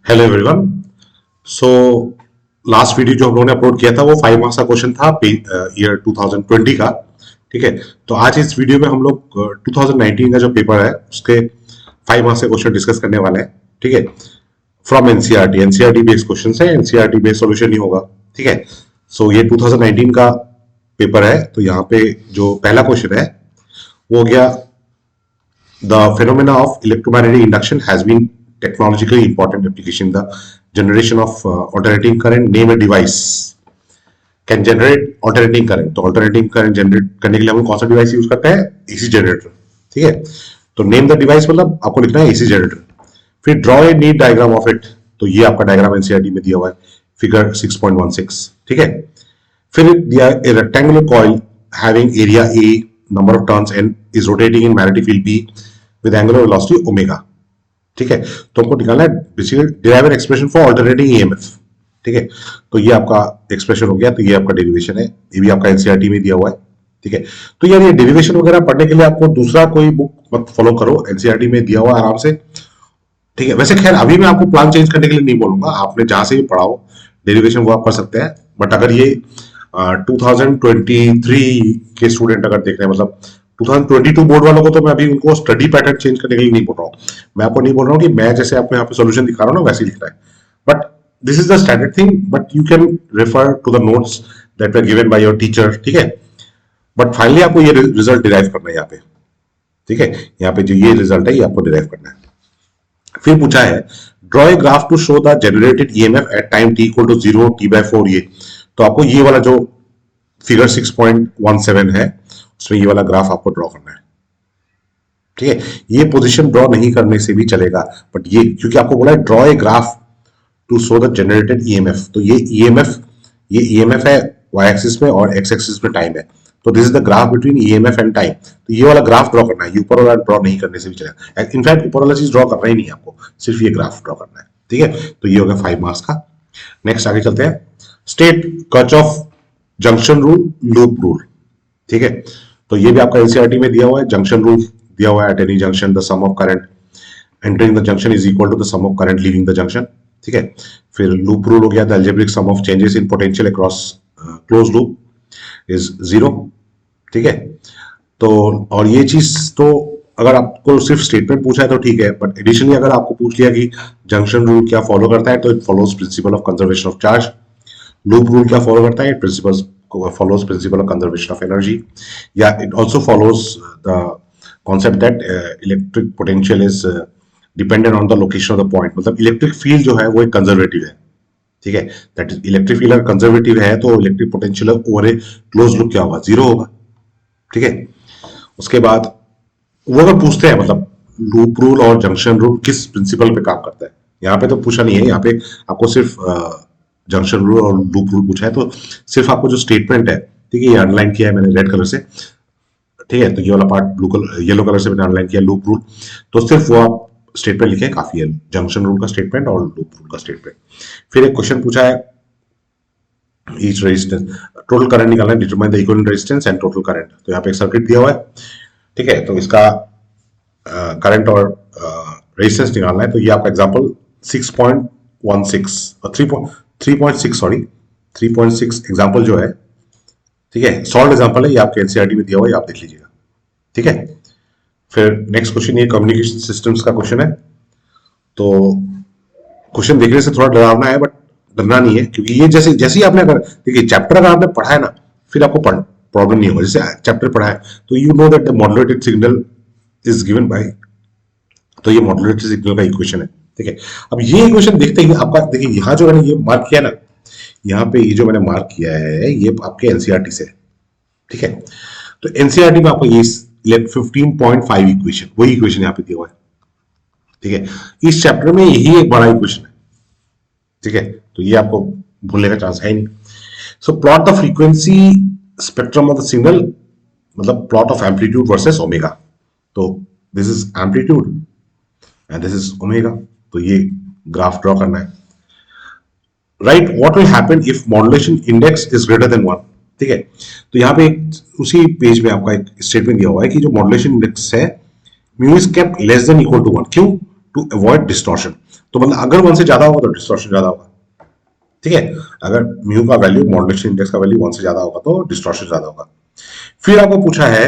Hello everyone. So last video जो हम लोगों ने अपलोड किया था वो 5 मार्क्स का क्वेश्चन था ईयर 2020 का। ठीक है, तो आज इस वीडियो में हम लोग 2019 का जो पेपर है उसके 5 मार्क्स के क्वेश्चन डिस्कस करने वाले हैं। ठीक है, from NCERT. NCERT based question है, एनसीईआरटी बेस्ड सॉल्यूशन नहीं होगा। ठीक है, सो ये 2019 का पेपर है। तो यहाँ पे जो पहला क्वेश्चन है वो हो गया, the phenomena of electromagnetic induction has been technologically important application in the generation of alternating current. Name a device can generate alternating current. तो alternating current generate करने के लिए हम कौन सा डिवाइस यूज करते हैं? AC generator. ठीक है, तो नेम द डिवाइस मतलब आपको लिखना है एसी जनरेटर। फिर draw a NEET diagram of it. तो ये आपका डायग्राम एनसीईआरटी में दिया हुआ है, फिगर 6.16। ठीक है, फिर दिया a rectangular coil having area A, number of turns N, is rotating in magnetic field B with angular velocity omega. ठीक है, तो हमको निकालना है basically derive an expression for alternating EMF. ठीक है, तो ये आपका एक्सप्रेशन हो गया। तो ये आपका डेरिवेशन है, ये भी आपका एनसीईआरटी में दिया हुआ है। ठीक है, तो यार ये डेरिवेशन वगैरह पढ़ने के लिए आपको दूसरा कोई बुक मत फॉलो करो, एनसीईआरटी में दिया हुआ है आराम से। ठीक है, वैसे खैर अभी मैं आपको प्लान चेंज करने के लिए नहीं बोलूंगा, आपने जहां से भी पढ़ा हो डेरिवेशन वो आप कर सकते हैं। बट अगर ये 2023 के स्टूडेंट अगर देख रहे हैं, मतलब 2022 बोर्ड वालों को, तो मैं अभी उनको स्टडी पैटर्न चेंज करने के लिए नहीं बोल रहा हूँ। मैं आपको नहीं बोल रहा हूँ कि मैं जैसे आपको यहाँ पे सोल्यूशन दिखा रहा हूँ ना वैसे ही लिखना है, but this is the standard thing. But you can refer to the notes that were given by your teacher. ठीक है, बट फाइनली आपको ये रिजल्ट डिराइव करना है यहाँ पे। ठीक है, यहाँ पे जो ये रिजल्ट है ये आपको डिराइव करना है। फिर पूछा है draw a graph to show the generated EMF at time T equal to 0 t/4। ये तो आपको ये वाला जो फिगर 6.17 है उसमें ये वाला ग्राफ आपको ड्रॉ करना है। ठीक है, ये पोजीशन ड्रॉ नहीं करने से भी चलेगा, बट ये क्योंकि आपको बोला है draw a graph to show the generated EMF, तो ये ईएमएफ है वाई एक्सिस में और एक्स एक्सिस में टाइम है। तो this is the graph between EMF and time. तो ये वाला ग्राफ ड्रॉ करना है, ऊपर वाला ड्रॉ नहीं करने से भी चलेगा। इनफैक्ट ऊपर वाला चीज ड्रॉ करना ही नहीं है आपको, सिर्फ ये ग्राफ ड्रॉ करना है। ठीक है, तो ये हो गया 5 मार्क्स का। नेक्स्ट आगे चलते हैं। State Kirchhoff junction rule, loop rule. ठीक है, तो ये भी आपका एनसीईआरटी में दिया हुआ है। जंक्शन रूल दिया हुआ है, at any junction the sum of current entering the junction is equal to the sum of current leaving the junction. ठीक है, फिर लूप रूल हो गया, the algebraic sum of changes in potential across close loop is 0। ठीक है, तो और ये चीज तो अगर आपको सिर्फ स्टेटमेंट पूछा है तो ठीक है, बट एडिशनली अगर आपको पूछ लिया कि जंक्शन रूल क्या फॉलो करता है, तो it follows principle of conservation of charge. Loop rule क्या फॉलो करता है? It principle follows principle of conservation of energy. Yeah, it also follows the concept that electric potential is dependent on the location of the point. मतलब electric field जो है वो एक conservative है। ठीक है, दैट इज इलेक्ट्रिक फील्ड अगर conservative है तो इलेक्ट्रिक पोटेंशियल ओवर ए क्लोज लूप क्या होगा? 0 होगा। ठीक है, उसके बाद वो अगर पूछते हैं मतलब लूप रूल और जंक्शन रूल किस प्रिंसिपल पे काम करता है, यहाँ पे तो पूछा नहीं है। यहाँ पे आपको सिर्फ जंक्शन रूल और लूप रूल पूछा है, तो सिर्फ आपको जो स्टेटमेंट है, ठीक है, ये अंडरलाइन किया है मैंने रेड कलर से। ठीक है, तो ये वाला part blue colour yellow colour से मैंने अंडरलाइन किया लूप रूल, तो सिर्फ वो आप स्टेटमेंट लिखे काफी है, जंक्शन रूल का स्टेटमेंट और लूप रूल का स्टेटमेंट। फिर एक क्वेश्चन पूछा है ईच रेजिस्टेंस, टोटल करंट निकालना है, determine the equivalent resistance and total current. तो यहाँ पे एक सर्किट दिया हुआ है। ठीक है, तो इसका करंट और रेजिस्टेंस निकालना है। तो ये आपका एग्जांपल 6.16 और 3.6 सॉरी 3.6 एग्जांपल जो है, ठीक है, सॉल्व एग्जांपल है, ये आपके एनसीईआरटी में दिया हुआ है, आप देख लीजिएगा। ठीक है, फिर नेक्स्ट क्वेश्चन ये कम्युनिकेशन सिस्टम्स का क्वेश्चन है। तो क्वेश्चन देखने से थोड़ा डरावना है, बट डरना नहीं है, क्योंकि ये जैसे जैसे ही आपने अगर देखिए चैप्टर अगर आपने पढ़ा है ना, फिर आपको प्रॉब्लम नहीं होगा। जैसे चैप्टर पढ़ा है तो you know that the modulated signal is given by, तो ये मॉड्यूलेटेड सिग्नल का इक्वेशन है। ठीक है, अब ये इक्वेशन देखते ही आपका देखिए यहाँ जो मैंने ये मार्क किया ना, यहाँ पे ये जो मैंने मार्क किया है ये आपके एनसीईआरटी से है। ठीक है, तो एनसीईआरटी में आपको ये 15.5 इक्वेशन, वही इक्वेशन यहाँ पे दिया हुआ है। ठीक है, इस चैप्टर में यही एक बड़ा इक्वेशन है। ठीक है, तो ये आपको भूलने का चांस है नहीं। So plot the frequency spectrum of the signal, मतलब plot of amplitude versus omega. तो this is amplitude and this is omega, तो ये ग्राफ ड्रॉ करना है। Right, what will happen if modulation index is greater than 1। ठीक है, तो यहाँ पे उसी पेज में आपका एक स्टेटमेंट दिया हुआ है कि जो मॉड्यूलेशन इंडेक्स है mu is kept less than equal to 1। क्यों? To avoid distortion. तो मतलब अगर 1 से ज्यादा होगा तो डिस्टॉर्शन ज्यादा होगा, ठीक है। अगर म्यू का वैल्यू, मॉड्यूलेशन इंडेक्स का वैल्यू 1 से ज्यादा होगा तो डिस्टॉर्शन ज्यादा होगा। फिर आपको पूछा है,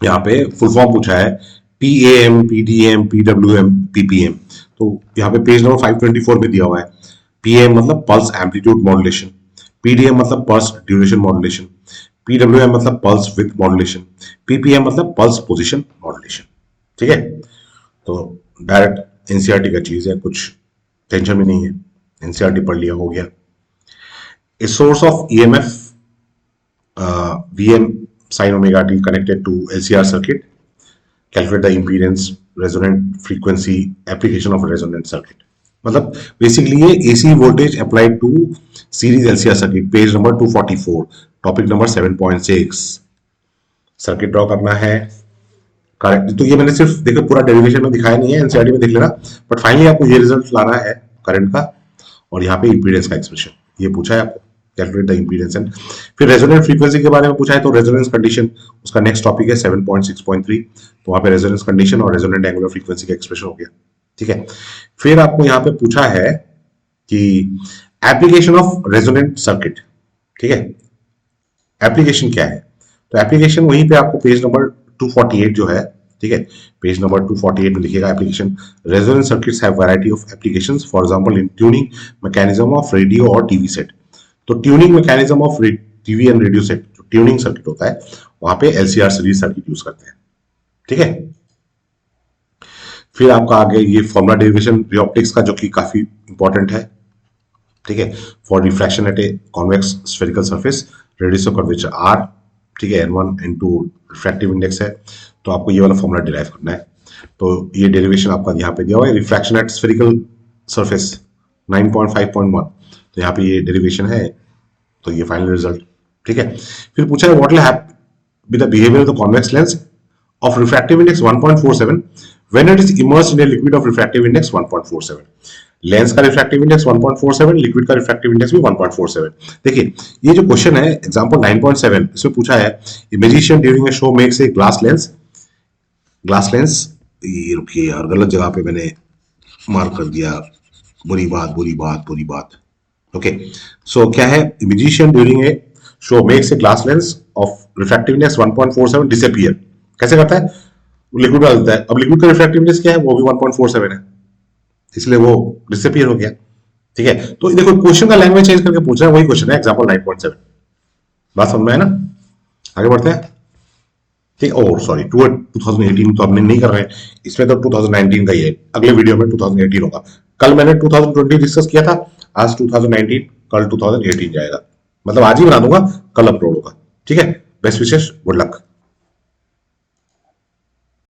यहाँ पे फुल फॉर्म पूछा है PAM, PDM, PWM, PPM। तो यहाँ पे पेज नंबर 524 में दिया हुआ है। PAM मतलब पल्स एम्पलीट्यूड मॉड्यूलेशन, PDM मतलब पल्स ड्यूरेशन मॉड्यूलेशन, PWM मतलब पल्स विद मॉड्यूलेशन, PPM मतलब पल्स पोजीशन मॉड्यूलेशन, ठीक है। तो डायरेक्ट एनसीईआरटी का चीज है, कुछ टेंशन भी नहीं है, एनसीईआरटी पढ़ लिया, हो गया। A source of EMF VM sin omega t connected to LCR circuit. Calculate the impedance, resonant frequency, application of resonant circuit. मतलब बेसिकली ये AC voltage applied to series LCR circuit, page number 244, topic number 7.6। Circuit draw करना है, correct. तो ये मैंने सिर्फ देखो पूरा डेरिवेशन में दिखाया नहीं है, एनसीईआरटी में देख लेना, बट फाइनली आपको ये रिजल्ट लाना है करंट का, और यहाँ पे इंपीडेंस का एक्सप्रेशन ये पूछा है आपको, कैलकुलेट द इंपीडेंस। एंड फिर रेजोनेंट फ्रीक्वेंसी के बारे में पूछा है, तो रेजोनेंस कंडीशन उसका नेक्स्ट टॉपिक है 7.6.3, तो वहां पे रेजोनेंस कंडीशन और रेजोनेंट एंगुलर फ्रीक्वेंसी का एक्सप्रेशन हो गया, ठीक है। फिर आपको यहाँ पे पूछा है कि एप्लीकेशन ऑफ रेजोनेंट सर्किट, ठीक है। एप्लीकेशन क्या है, तो एप्लीकेशन वहीं पे आपको पेज नंबर 248 जो है, ठीक है, पेज नंबर 248 में लिखिएगा application. Resonant circuits have variety of applications, for example in tuning mechanism of radio और टीवी सेट। तो tuning mechanism of TV and radio set, जो ट्यूनिंग सर्किट होता है वहां पे LCR सीरीज सर्किट यूज करते हैं, ठीक है। फिर आपका आगे ये फॉर्मुला डेरिवेशन रिऑप्टिक्स का, जो कि काफी इंपॉर्टेंट है, ठीक है। For refraction at a convex spherical surface, radius of curvature R, ठीक है, N1 N2 रिफ्रैक्टिव इंडेक्स है, तो आपको ये वाला फॉर्मुला डिराइव करना है। तो ये डेरिवेशन आपका यहाँ पे दिया हुआ है, रिफ्रैक्शन एट स्फेरिकल सरफेस 9.5.1, तो यहाँ पे ये डेरिवेशन है, तो ये फाइनल रिजल्ट, ठीक है। फिर पूछा है what will happen with the behaviour of the convex lens of refractive index 1.47 when it is immersed in a liquid of refractive index 1.47। Lens का रिफ्रैक्टिव इंडेक्स 1.47, लिक्विड का रिफ्रैक्टिव इंडेक्स भी 1.47। देखिए ये जो क्वेश्चन है एग्जांपल 9.7, इसमें पूछा है a magician during a show makes a glass lens, ये रुकिए यार गलत जगह पे मैंने मार्क कर दिया, बुरी बात। ओके, सो क्या है, musician during a show makes a glass lens of refractive index 1.47 disappear. कैसे करता है, लिक्विड डालता है, अब लिक्विड का रिफ्रैक्टिव इंडेक्स क्या है, वो भी 1.47 है, इसलिए वो डिसअपीयर हो गया, ठीक है। तो देखो क्वेश्चन का लैंग्वेज चेंज करके पूछ रहा है, वही क्वेश्चन है एग्जांपल 9.7। बात समझ में है ना, आगे बढ़ते हैं, ठीक। और सॉरी 2018 तो हमने नहीं कर रहे हैं, इसमें तो 2019 का ही है, अगले वीडियो में 2018 होगा। कल मैंने 2020 डिस्कस किया था, आज 2019, कल 2018 जाएगा, मतलब आज ही बना दूंगा, कल अपलोड होगा, ठीक है। बेस्ट विशेष, गुड लक।